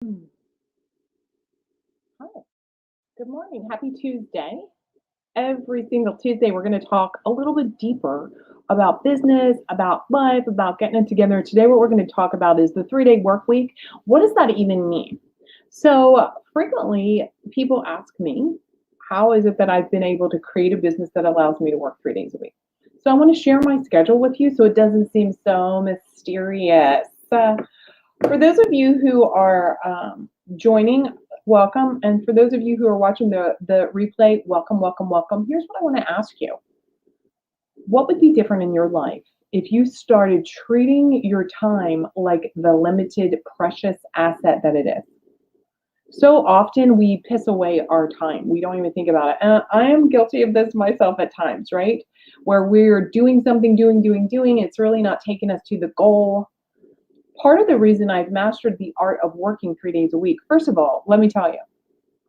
Mm. Hi, good morning. Happy Tuesday. Every single Tuesday, we're going to talk a little bit deeper about business, about life, about getting it together. Today, what we're going to talk about is the 3-day work week. What does that even mean? So, frequently, people ask me, how is it that I've been able to create a business that allows me to work 3 days a week? So, I want to share my schedule with you so it doesn't seem so mysterious. For those of you who are joining, welcome. And for those of you who are watching the replay, welcome, welcome, welcome. Here's what I want to ask you. What would be different in your life if you started treating your time like the limited, precious asset that it is? So often we piss away our time. We don't even think about it. And I am guilty of this myself at times, right? Where we're doing something, doing. It's really not taking us to the goal. Part of the reason I've mastered the art of working 3 days a week, first of all, let me tell you,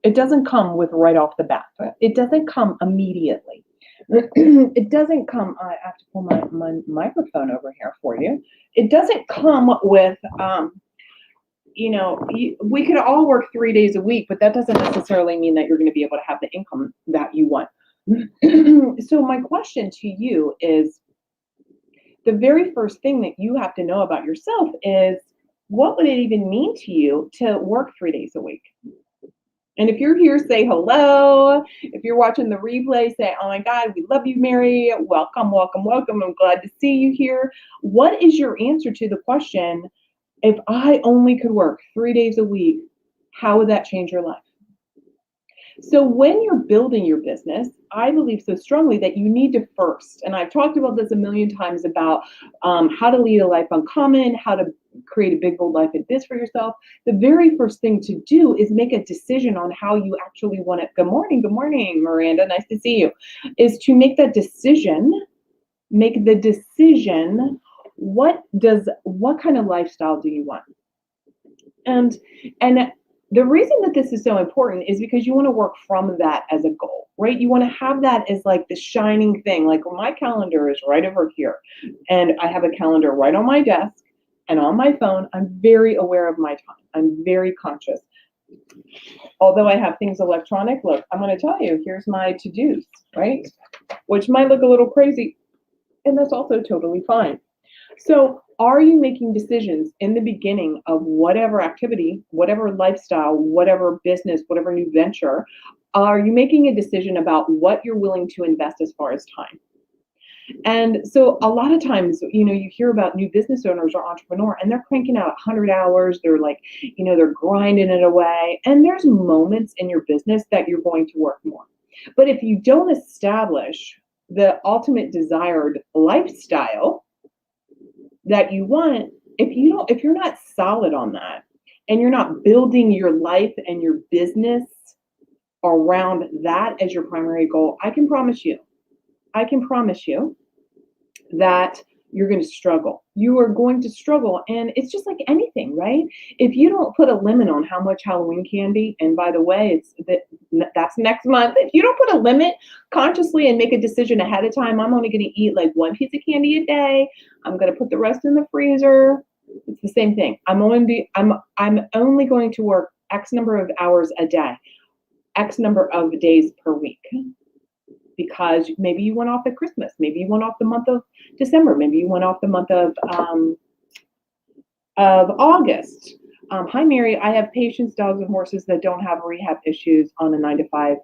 it doesn't come with right off the bat. It doesn't come immediately. It doesn't come, I have to pull my microphone over here for you. It doesn't come with, we could all work 3 days a week, but that doesn't necessarily mean that you're going to be able to have the income that you want. So my question to you is, the very first thing that you have to know about yourself is, what would it even mean to you to work 3 days a week? And if you're here, say hello. If you're watching the replay, say, oh my God, we love you, Mary. Welcome, welcome, welcome. I'm glad to see you here. What is your answer to the question, if I only could work 3 days a week, how would that change your life? So when you're building your business, I believe so strongly that you need to first, and I've talked about this a million times about how to lead a life uncommon, how to create a big, bold life and biz for yourself. The very first thing to do is make a decision on how you actually want it. Good morning, Miranda. Nice to see you. Is to make that decision, make the decision. What kind of lifestyle do you want? And the reason that this is so important is because you want to work from that as a goal, right? You want to have that as like the shining thing. Like, my calendar is right over here, and I have a calendar right on my desk and on my phone. I'm very aware of my time. I'm very conscious. Although I have things electronic, look, I'm going to tell you, here's my to-dos, right? Which might look a little crazy, and that's also totally fine. So, are you making decisions in the beginning of whatever activity, whatever lifestyle, whatever business, whatever new venture? Are you making a decision about what you're willing to invest as far as time? And so a lot of times, you hear about new business owners or entrepreneur, and they're cranking out 100 hours. They're like, they're grinding it away. And there's moments in your business that you're going to work more. But if you don't establish the ultimate desired lifestyle that you want, if you're not solid on that, and you're not building your life and your business around that as your primary goal, I can promise you that you're going to struggle. You are going to struggle. And it's just like anything, right? If you don't put a limit on how much Halloween candy, and by the way, that's next month. If you don't put a limit consciously and make a decision ahead of time, I'm only going to eat like one piece of candy a day. I'm going to put the rest in the freezer. It's the same thing. I'm only going to work X number of hours a day, X number of days per week. Because maybe you went off at Christmas, maybe you went off the month of December, maybe you went off the month of August. Hi, Mary. I have patients, dogs, and horses that don't have rehab issues on a 9 to 5,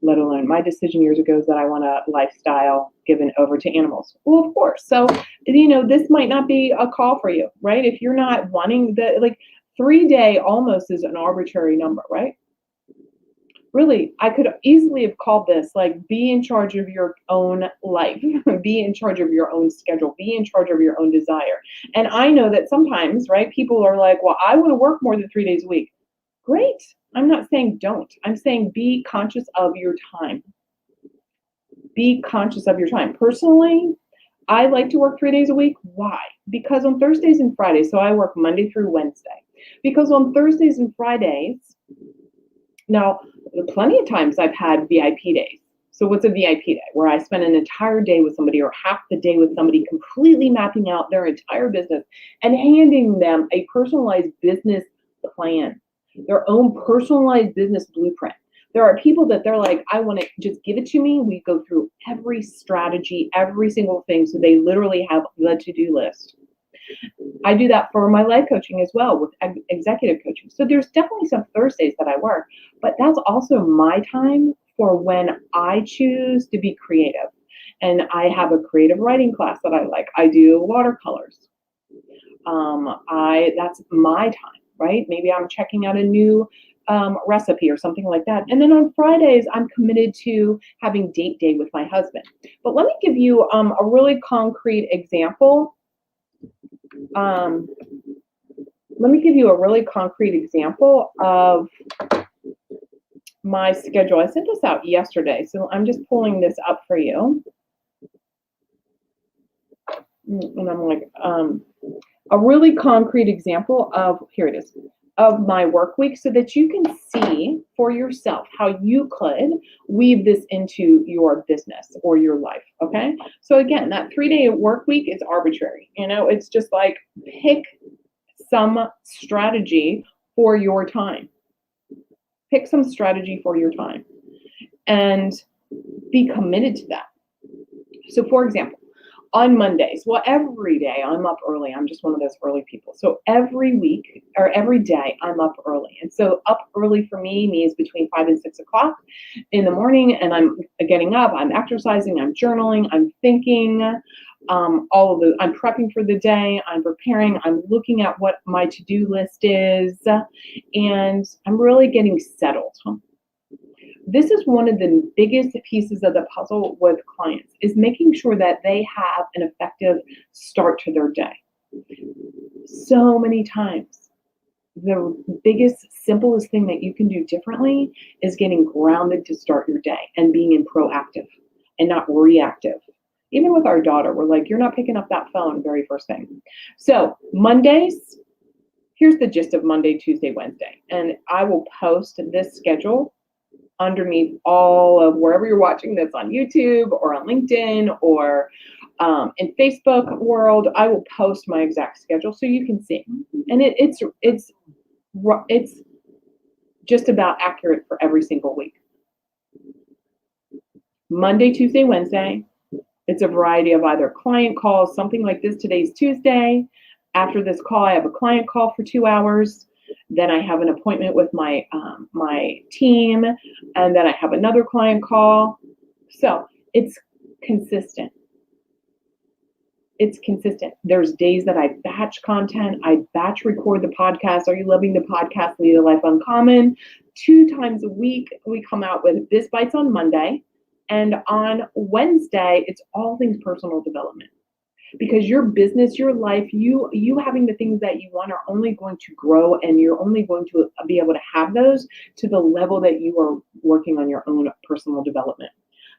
let alone my decision years ago is that I want a lifestyle given over to animals. Well, of course. So, this might not be a call for you, right? If you're not wanting 3-day almost is an arbitrary number, right? Really, I could easily have called this like, be in charge of your own life, be in charge of your own schedule, be in charge of your own desire. And I know that sometimes, right, people are like, well, I want to work more than 3 days a week. Great. I'm not saying don't. I'm saying be conscious of your time. Be conscious of your time. Personally, I like to work 3 days a week. Why? Because on Thursdays and Fridays, so I work Monday through Wednesday. Because on Thursdays and Fridays, now, plenty of times I've had VIP days. So what's a VIP day? Where I spend an entire day with somebody or half the day with somebody, completely mapping out their entire business and handing them a personalized business plan, their own personalized business blueprint. There are people that they're like, I want to just give it to me. We go through every strategy, every single thing. So they literally have the to-do list. I do that for my life coaching as well with executive coaching. So there's definitely some Thursdays that I work, but that's also my time for when I choose to be creative. And I have a creative writing class that I like. I do watercolors. That's my time, right? Maybe I'm checking out a new recipe or something like that. And then on Fridays, I'm committed to having date day with my husband. But let me give you a really concrete example. Of my schedule. I sent this out yesterday, so I'm just pulling this up for you. And I'm like, a really concrete example of, here it is, of my work week so that you can see for yourself how you could weave this into your business or your life, okay? So again, that 3-day work week is arbitrary. It's just like pick some strategy for your time. Pick some strategy for your time and be committed to that. So for example, on Mondays, well, every day I'm up early. I'm just one of those early people. So every week or every day I'm up early. And so up early for me means between 5 and 6 o'clock in the morning. And I'm getting up, I'm exercising, I'm journaling, I'm thinking, I'm prepping for the day, I'm preparing, I'm looking at what my to-do list is, and I'm really getting settled. This is one of the biggest pieces of the puzzle with clients, is making sure that they have an effective start to their day. So many times, the biggest, simplest thing that you can do differently is getting grounded to start your day and being in proactive and not reactive. Even with our daughter, we're like, you're not picking up that phone very first thing. So Mondays, here's the gist of Monday, Tuesday, Wednesday. And I will post this schedule underneath all of wherever you're watching this, on YouTube or on LinkedIn or in Facebook world. I will post my exact schedule so you can see. And it's just about accurate for every single week. Monday, Tuesday, Wednesday, it's a variety of either client calls, something like this. Today's Tuesday. After this call, I have a client call for 2 hours. Then I have an appointment with my team, and then I have another client call. So it's consistent. It's consistent. There's days that I batch content. I batch record the podcast. Are you loving the podcast? Lead a Life Uncommon. 2 times a week, we come out with This Bites on Monday. And on Wednesday, it's all things personal development. Because your business, your life, you having the things that you want are only going to grow, and you're only going to be able to have those to the level that you are working on your own personal development.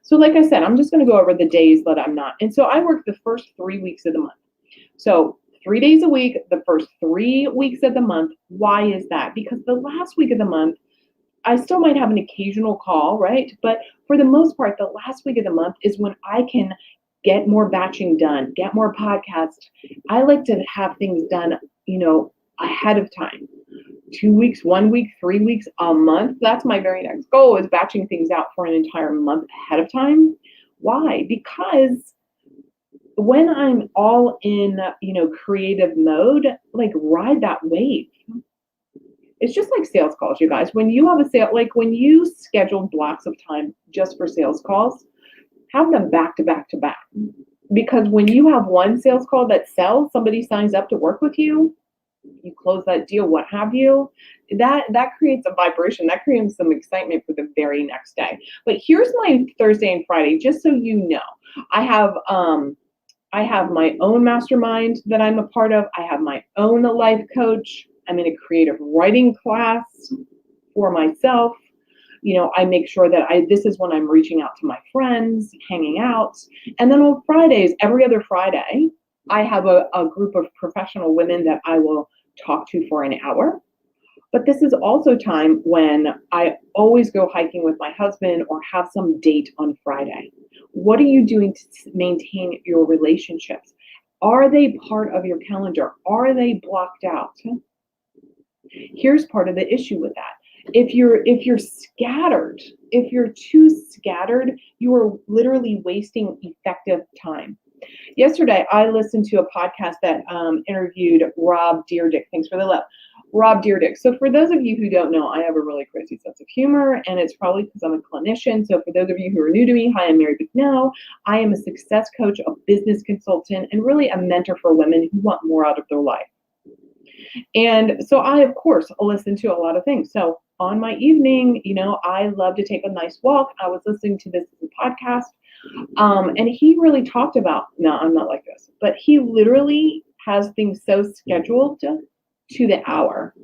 So like I said, I'm just going to go over the days that I'm not. And so I work the first 3 weeks of the month. So 3 days a week, the first 3 weeks of the month. Why is that? Because the last week of the month, I still might have an occasional call, right? But for the most part, the last week of the month is when I can get more batching done, get more podcasts. I like to have things done, ahead of time. 2 weeks, 1 week, 3 weeks, a month. That's my very next goal, is batching things out for an entire month ahead of time. Why? Because when I'm all in, creative mode, like, ride that wave. It's just like sales calls, you guys. When you have a sale, like when you schedule blocks of time just for sales calls, have them back to back to back. Because when you have one sales call that sells, somebody signs up to work with you, you close that deal, what have you, that creates a vibration, that creates some excitement for the very next day. But here's my Thursday and Friday, just so you know. I have my own mastermind that I'm a part of. I have my own life coach. I'm in a creative writing class for myself. I make sure that this is when I'm reaching out to my friends, hanging out. And then on Fridays, every other Friday, I have a group of professional women that I will talk to for an hour. But this is also time when I always go hiking with my husband or have some date on Friday. What are you doing to maintain your relationships? Are they part of your calendar? Are they blocked out? Here's part of the issue with that. If you're scattered, if you're too scattered, you are literally wasting effective time. Yesterday, I listened to a podcast that interviewed Rob Deerdick. Thanks for the love. Rob Deerdick. So for those of you who don't know, I have a really crazy sense of humor, and it's probably because I'm a clinician. So for those of you who are new to me, hi, I'm Mary Bicknell. I am a success coach, a business consultant, and really a mentor for women who want more out of their life. And so I, of course, listen to a lot of things. So on my evening, I love to take a nice walk. I was listening to this podcast. And he really talked about, no, I'm not like this, but he literally has things so scheduled to the hour.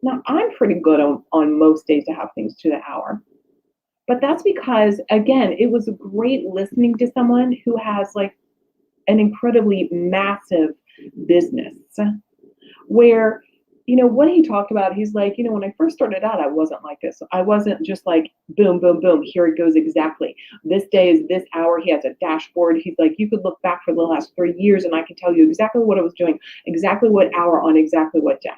Now, I'm pretty good on most days to have things to the hour. But that's because, again, it was great listening to someone who has like an incredibly massive business where, what he talked about, he's like, when I first started out, I wasn't like this. I wasn't just like, boom, boom, boom, here it goes exactly. This day is this hour. He has a dashboard. He's like, you could look back for the last 3 years and I can tell you exactly what I was doing, exactly what hour on exactly what day.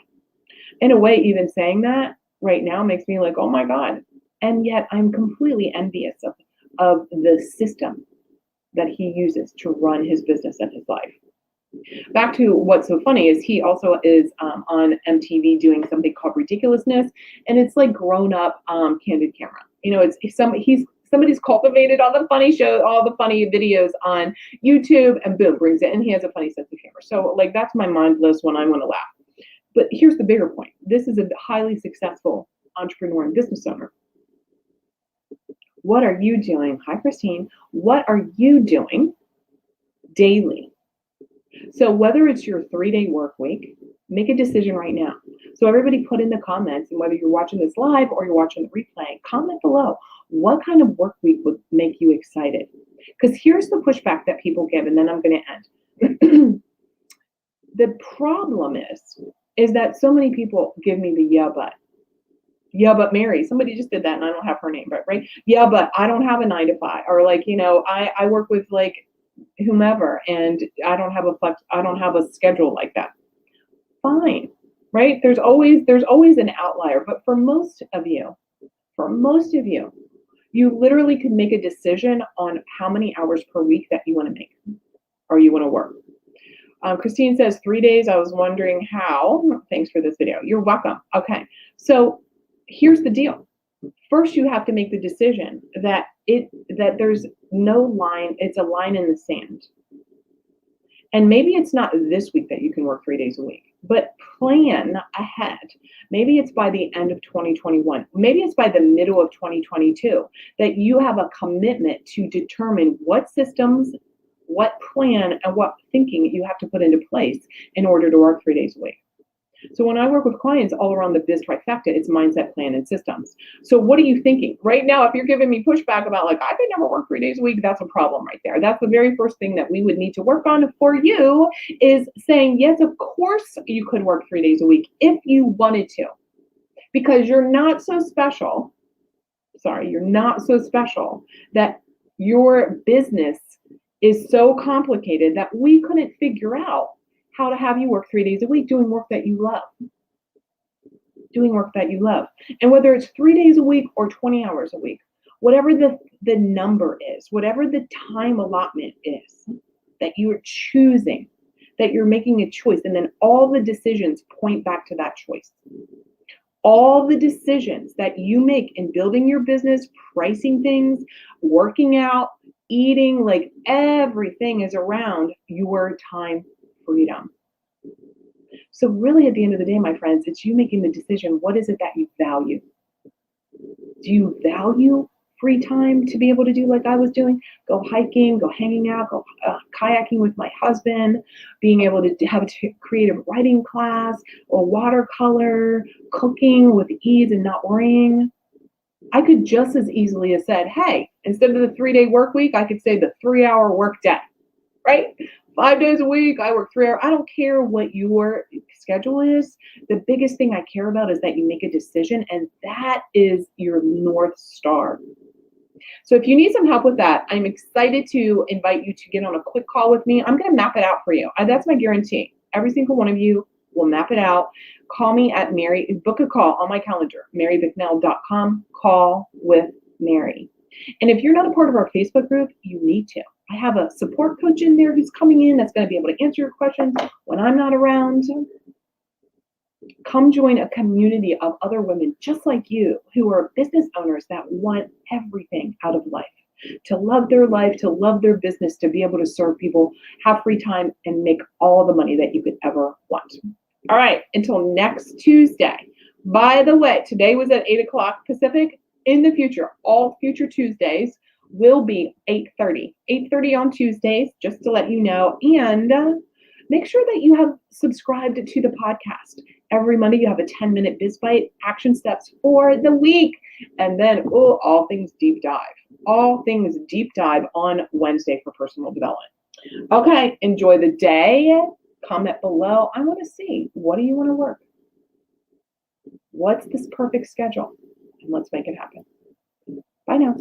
In a way, even saying that right now makes me like, oh my God. And yet I'm completely envious of the system that he uses to run his business and his life. Back to what's so funny is he also is on MTV doing something called Ridiculousness, and it's like grown up candid camera. Somebody's cultivated all the funny shows, all the funny videos on YouTube, and boom, brings it, and he has a funny sense of humor. So like that's my mindless when I want to laugh. But here's the bigger point. This is a highly successful entrepreneur and business owner. What are you doing? Hi, Christine. What are you doing daily? So whether it's your 3-day work week, make a decision right now. So everybody put in the comments, and whether you're watching this live or you're watching the replay, comment below. What kind of work week would make you excited? Because here's the pushback that people give, and then I'm going to end. The problem is that so many people give me the yeah, but Mary, somebody just did that and I don't have her name, but right? Yeah, but I don't have a 9 to 5, or like, I work with like whomever and I don't have a schedule like that. Fine, right? There's always an outlier, but for most of you, you literally can make a decision on how many hours per week that you want to make or you want to work. Christine says 3 days. I was wondering how. Thanks for this video. You're welcome. Okay. So here's the deal. First, you have to make the decision that there's no line. It's a line in the sand. And maybe it's not this week that you can work 3 days a week, but plan ahead. Maybe it's by the end of 2021. Maybe it's by the middle of 2022 that you have a commitment to determine what systems, what plan, and what thinking you have to put into place in order to work 3 days a week. So when I work with clients all around the biz trifecta, it's mindset, plan, and systems. So what are you thinking? Right now, if you're giving me pushback about like, I could never work 3 days a week, that's a problem right there. That's the very first thing that we would need to work on for you is saying, yes, of course you could work 3 days a week if you wanted to, because you're not so special. Sorry, you're not so special that your business is so complicated that we couldn't figure out how to have you work 3 days a week doing work that you love. And whether it's 3 days a week or 20 hours a week, whatever the number is, whatever the time allotment is that you are choosing, that you're making a choice, and then all the decisions point back to that choice. All the decisions that you make in building your business, pricing things, working out, eating, like everything is around your time freedom. So really at the end of the day, my friends, it's you making the decision. What is it that you value? Do you value free time to be able to do like I was doing? Go hiking, go hanging out, go kayaking with my husband, being able to have a creative writing class or watercolor, cooking with ease and not worrying. I could just as easily have said, hey, instead of the 3-day work week, I could say the 3-hour work day, right? 5 days a week, I work 3 hours. I don't care what your schedule is. The biggest thing I care about is that you make a decision, and that is your North Star. So if you need some help with that, I'm excited to invite you to get on a quick call with me. I'm going to map it out for you. That's my guarantee. Every single one of you We'll map it out. Call me at book a call on my calendar, marybicknell.com, call with Mary. And if you're not a part of our Facebook group, you need to. I have a support coach in there who's coming in that's going to be able to answer your questions when I'm not around. Come join a community of other women just like you who are business owners that want everything out of life. To love their life, to love their business, to be able to serve people, have free time, and make all the money that you could ever want. All right, until next Tuesday. By the way, today was at 8 o'clock Pacific. In the future, all future Tuesdays will be 8:30. 8:30 on Tuesdays, just to let you know. And make sure that you have subscribed to the podcast. Every Monday, you have a 10-minute Biz Bite, action steps for the week. And then, all things deep dive. All things deep dive on Wednesday for personal development. Okay, enjoy the day. Comment below. I want to see, what do you want to work? What's this perfect schedule? And let's make it happen. Bye now.